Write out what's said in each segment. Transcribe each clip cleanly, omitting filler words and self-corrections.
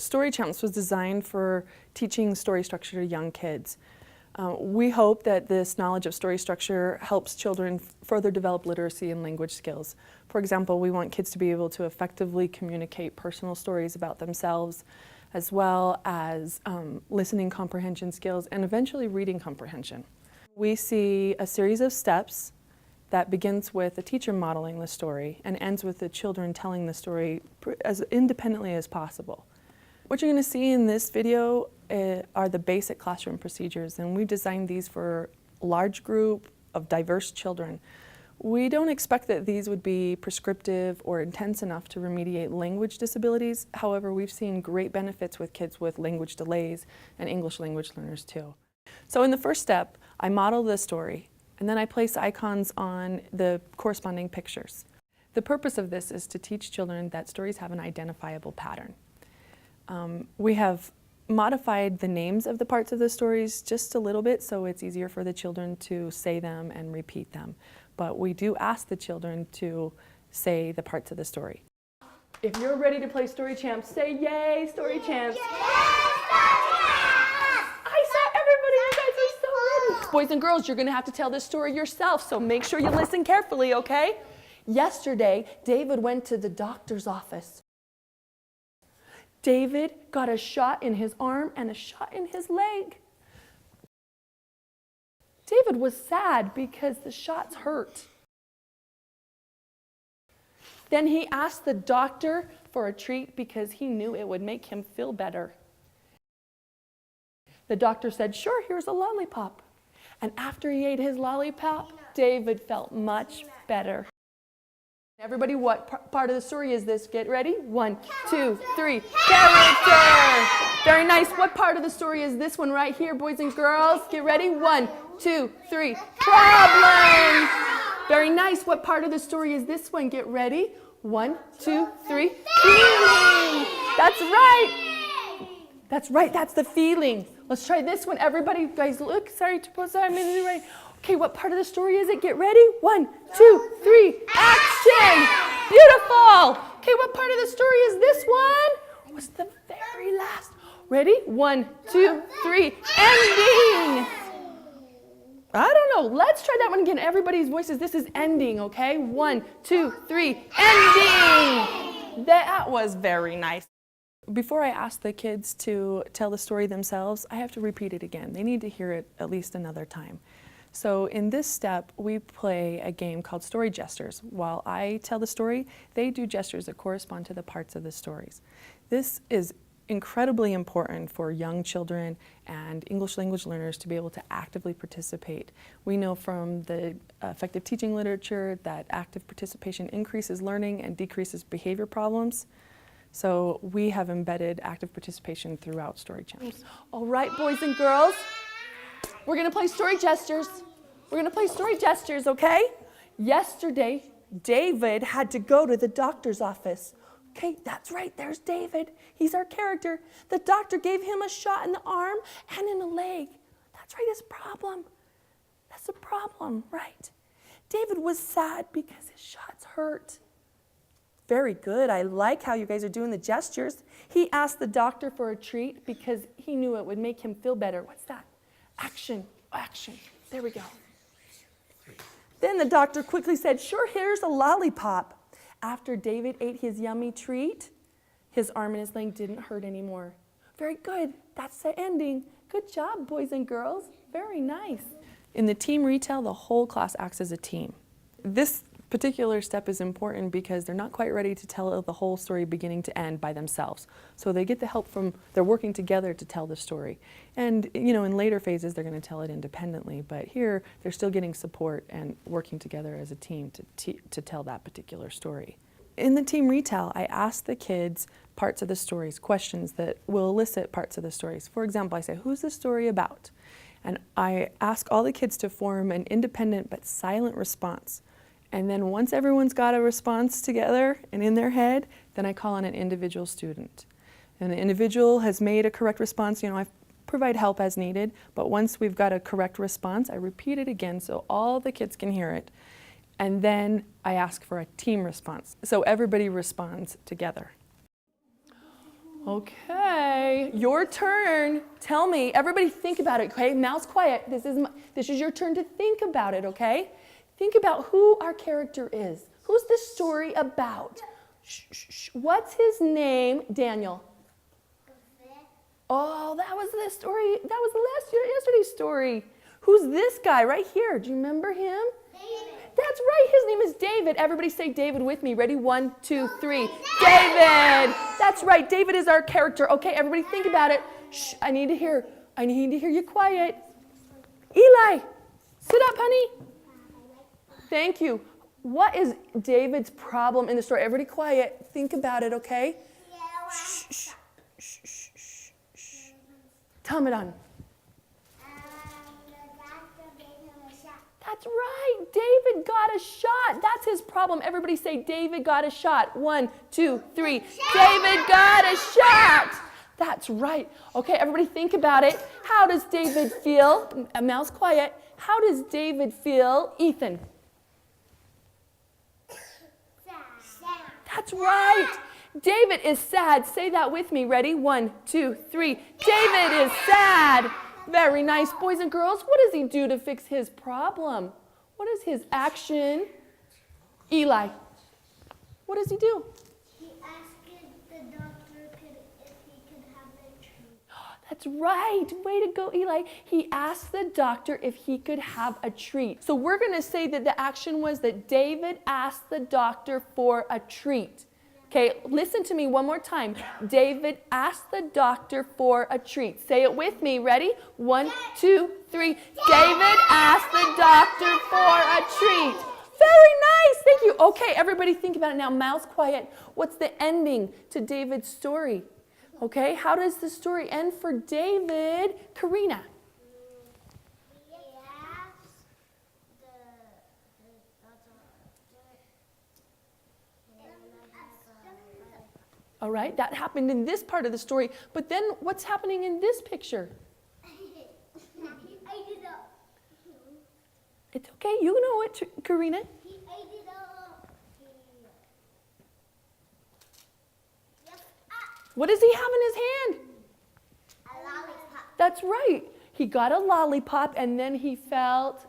Story Champs was designed for teaching story structure to young kids. We hope that this knowledge of story structure helps children further develop literacy and language skills. For example, we want kids to be able to effectively communicate personal stories about themselves, as well as listening comprehension skills and eventually reading comprehension. We see a series of steps that begins with the teacher modeling the story and ends with the children telling the story as independently as possible. What you're going to see in this video are the basic classroom procedures, and we've designed these for a large group of diverse children. We don't expect that these would be prescriptive or intense enough to remediate language disabilities. However, we've seen great benefits with kids with language delays and English language learners too. So in the first step, I model the story, and then I place icons on the corresponding pictures. The purpose of this is to teach children that stories have an identifiable pattern. We have modified the names of the parts of the stories just a little bit so it's easier for the children to say them and repeat them. But we do ask the children to say the parts of the story. If you're ready to play Story Champs, say yay, Story Champs! Yay, I saw everybody, you guys are so ready! Boys and girls, you're gonna have to tell this story yourself, so make sure you listen carefully, okay? Yesterday, David went to the doctor's office. David got a shot in his arm and a shot in his leg. David was sad because the shots hurt. Then he asked the doctor for a treat because he knew it would make him feel better. The doctor said, "Sure, here's a lollipop." And after he ate his lollipop, David felt much better. Everybody, what part of the story is this? Get ready. 1, 2, 3. Character! Very nice. What part of the story is this one right here, boys and girls? Get ready. 1, 2, 3. Problem! Very nice. What part of the story is this one? Get ready. 1, 2, 3. Feeling! That's right. That's right. That's the feeling. Let's try this one. Everybody, guys, look. Sorry to pause. I'm in the right. Okay, what part of the story is it? Get ready. 1, 2, 3. Action! Beautiful! Okay, what part of the story is this one? What's the very last? Ready? 1, 2, 3. Ending! I don't know. Let's try that one again. Everybody's voices. This is ending, okay? 1, 2, 3. Ending! That was very nice. Before I ask the kids to tell the story themselves, I have to repeat it again. They need to hear it at least another time. So in this step, we play a game called Story Gestures. While I tell the story, they do gestures that correspond to the parts of the stories. This is incredibly important for young children and English language learners to be able to actively participate. We know from the effective teaching literature that active participation increases learning and decreases behavior problems. So we have embedded active participation throughout Story Champs. All right, boys and girls. We're going to play story gestures. We're going to play story gestures, okay? Yesterday, David had to go to the doctor's office. Okay, that's right, there's David. He's our character. The doctor gave him a shot in the arm and in the leg. That's right, his problem. That's a problem, right? David was sad because his shots hurt. Very good. I like how you guys are doing the gestures. He asked the doctor for a treat because he knew it would make him feel better. What's that? Action, action. There we go. Then the doctor quickly said, "Sure, here's a lollipop." After David ate his yummy treat, his arm and his leg didn't hurt anymore. Very good. That's the ending. Good job, boys and girls. Very nice. In the team retell, the whole class acts as a team. This particular step is important because they're not quite ready to tell the whole story beginning to end by themselves. So they get the help from, they're working together to tell the story. And you know, in later phases they're going to tell it independently, but here they're still getting support and working together as a team to tell that particular story. In the team retell, I ask the kids parts of the stories, questions that will elicit parts of the stories. For example, I say, "Who's the story about?" And I ask all the kids to form an independent but silent response. And then once everyone's got a response together and in their head, then I call on an individual student. And the individual has made a correct response. You know, I provide help as needed, but once we've got a correct response, I repeat it again so all the kids can hear it. And then I ask for a team response, so everybody responds together. Okay, your turn. Tell me, everybody think about it, okay? Mouth's quiet. This is your turn to think about it, okay? Think about who our character is. Who's this story about? Shh, shh, shh. What's his name? Daniel. Oh, that was the story. That was yesterday's story. Who's this guy right here? Do you remember him? David. That's right. His name is David. Everybody say David with me. Ready? 1, 2, 3. David. That's right. David is our character. Okay, everybody think about it. Shh, I need to hear you quiet. Eli, sit up, honey. Thank you. What is David's problem in the story? Everybody quiet. Think about it, okay? Shh, shh, shh, shh, shh, shh. Tell me, Don. That's right. David got a shot. That's his problem. Everybody say David got a shot. 1, 2, 3. David got a shot. That's right. Okay, everybody think about it. How does David feel? Mouse quiet. How does David feel? Ethan. That's right. David is sad. Say that with me. Ready? 1, 2, 3. David is sad. Very nice, boys and girls. What does he do to fix his problem? What is his action? Eli, what does he do? He asked the doctor if he could have the treat. That's right. Way to go, Eli. He asked the doctor if he could have a treat. So we're going to say that the action was that David asked the doctor for a treat. Okay, listen to me one more time. David asked the doctor for a treat. Say it with me. Ready? 1, 2, 3. David asked the doctor for a treat. Very nice. Thank you. Okay, everybody think about it now. Mouth's quiet. What's the ending to David's story? Okay, how does the story end for David? Karina. All right, that happened in this part of the story. But then what's happening in this picture? It's okay, you know it, Karina. He ate it up. What does he have in his hand? A lollipop. That's right. He got a lollipop and then he felt...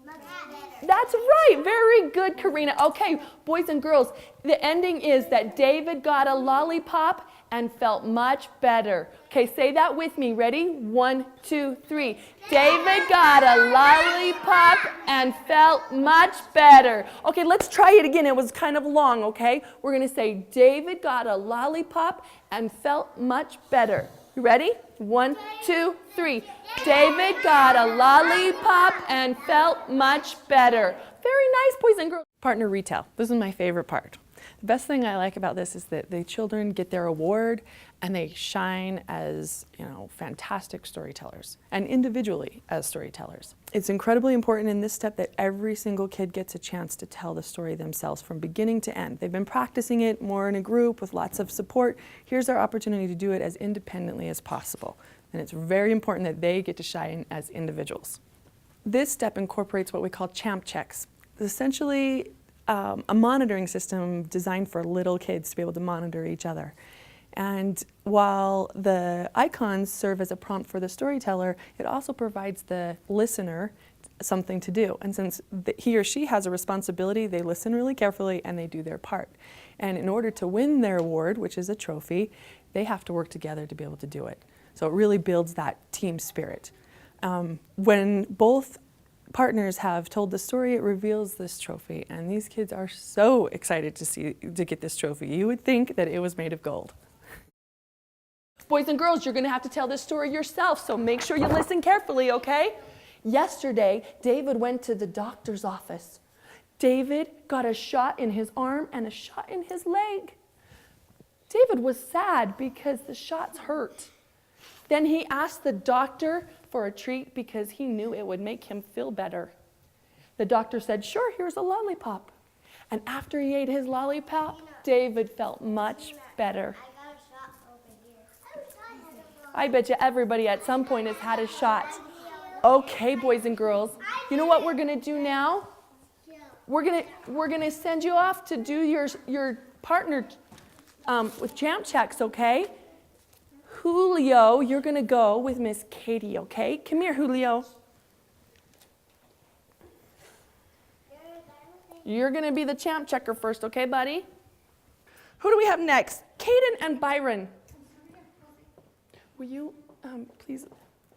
Much better. That's right. Very good, Karina. Okay, boys and girls, the ending is that David got a lollipop and felt much better. Okay, say that with me. Ready? 1, 2, 3. David got a lollipop and felt much better. Okay, let's try it again. It was kind of long, okay? We're going to say David got a lollipop and felt much better. You ready? 1, 2, 3. David got a lollipop and felt much better. Very nice, boys and girls. Partner retell. This is my favorite part. The best thing I like about this is that the children get their award and they shine as, fantastic storytellers and individually as storytellers. It's incredibly important in this step that every single kid gets a chance to tell the story themselves from beginning to end. They've been practicing it more in a group with lots of support. Here's our opportunity to do it as independently as possible. And it's very important that they get to shine as individuals. This step incorporates what we call champ checks. It's essentially a monitoring system designed for little kids to be able to monitor each other. And while the icons serve as a prompt for the storyteller, it also provides the listener something to do. And since he or she has a responsibility, they listen really carefully and they do their part. And in order to win their award, which is a trophy, they have to work together to be able to do it. So it really builds that team spirit. When both partners have told the story, it reveals this trophy, and these kids are so excited to get this trophy. You would think that it was made of gold. Boys and girls, you're going to have to tell this story yourself, so make sure you listen carefully, okay? Yesterday, David went to the doctor's office. David got a shot in his arm and a shot in his leg. David was sad because the shots hurt. Then he asked the doctor for a treat because he knew it would make him feel better. The doctor said, "Sure, here's a lollipop." And after he ate his lollipop, David felt much better. I got a shot over here. I bet you everybody at some point has had a shot. Okay, boys and girls, you know what we're going to do now? We're going to send you off to do your partner with champ checks, okay? Julio, you're going to go with Miss Katie, okay? Come here, Julio. You're going to be the champ checker first, okay, buddy? Who do we have next? Caden and Byron. Will you please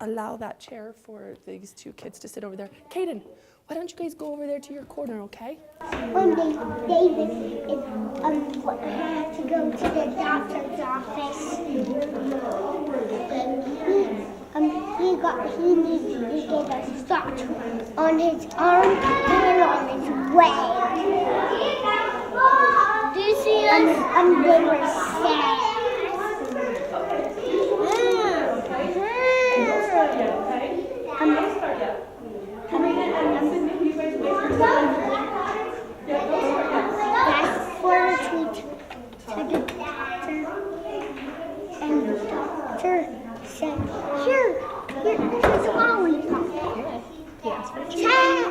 allow that chair for these two kids to sit over there? Caden, why don't you guys go over there to your corner, okay? One day, David had to go to the doctor's office. He needed to get a shot on his arm and on his leg. Do you see us? They were sad. That's for a tweet to the doctor, and the doctor said, "Here, here's a lollipop. Check, check."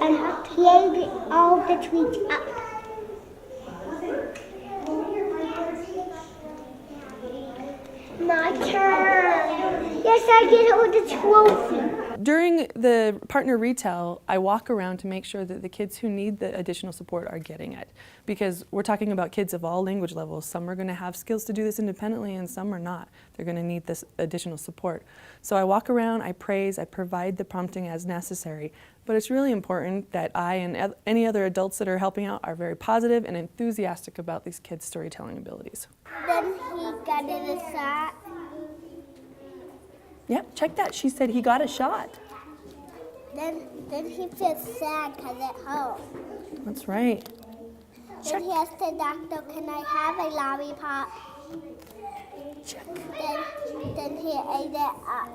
And he ate all the tweets up. My turn. Yes, I get all the trophy. During the partner retell, I walk around to make sure that the kids who need the additional support are getting it. Because we're talking about kids of all language levels. Some are going to have skills to do this independently and some are not. They're going to need this additional support. So I walk around, I praise, I provide the prompting as necessary. But it's really important that I and any other adults that are helping out are very positive and enthusiastic about these kids' storytelling abilities. Then he got in a shot. Yep, check that. She said he got a shot. Then he feels sad because it hurts. That's right. Then he asked the doctor, "Can I have a lollipop?" Check. Then he ate it up.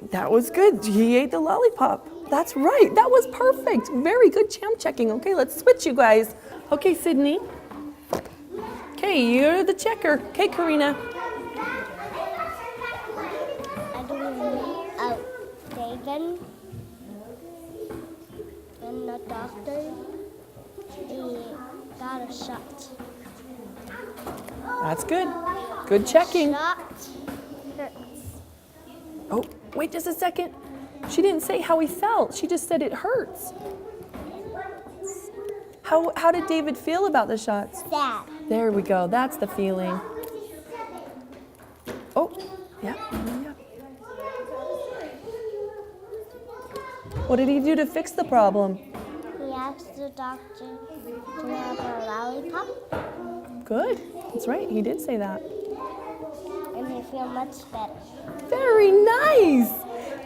That was good. He ate the lollipop. That's right. That was perfect. Very good champ checking. Okay, let's switch you guys. Okay, Sydney. Okay, you're the checker. Okay, Karina. David and the doctor, he got a shot. That's good. Good checking. Shot hurts. Oh, wait just a second. She didn't say how he felt. She just said it hurts. How did David feel about the shots? Sad. There we go. That's the feeling. Oh, yeah. What did he do to fix the problem? He asked the doctor to have a lollipop. Good. That's right. He did say that. And he feels much better. Very nice.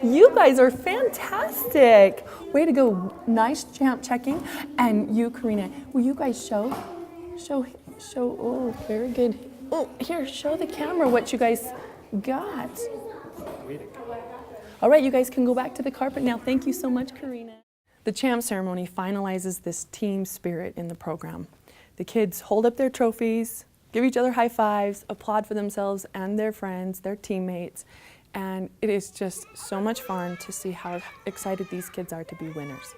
You guys are fantastic. Way to go. Nice champ checking. And you, Karina, will you guys show? Oh, very good. Oh, here, show the camera what you guys got. All right, you guys can go back to the carpet now. Thank you so much, Karina. The champ ceremony finalizes this team spirit in the program. The kids hold up their trophies, give each other high fives, applaud for themselves and their friends, their teammates, and it is just so much fun to see how excited these kids are to be winners.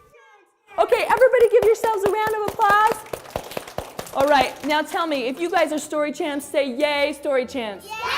Okay, everybody give yourselves a round of applause. All right, now tell me, if you guys are story champs, say yay, story champs. Yay!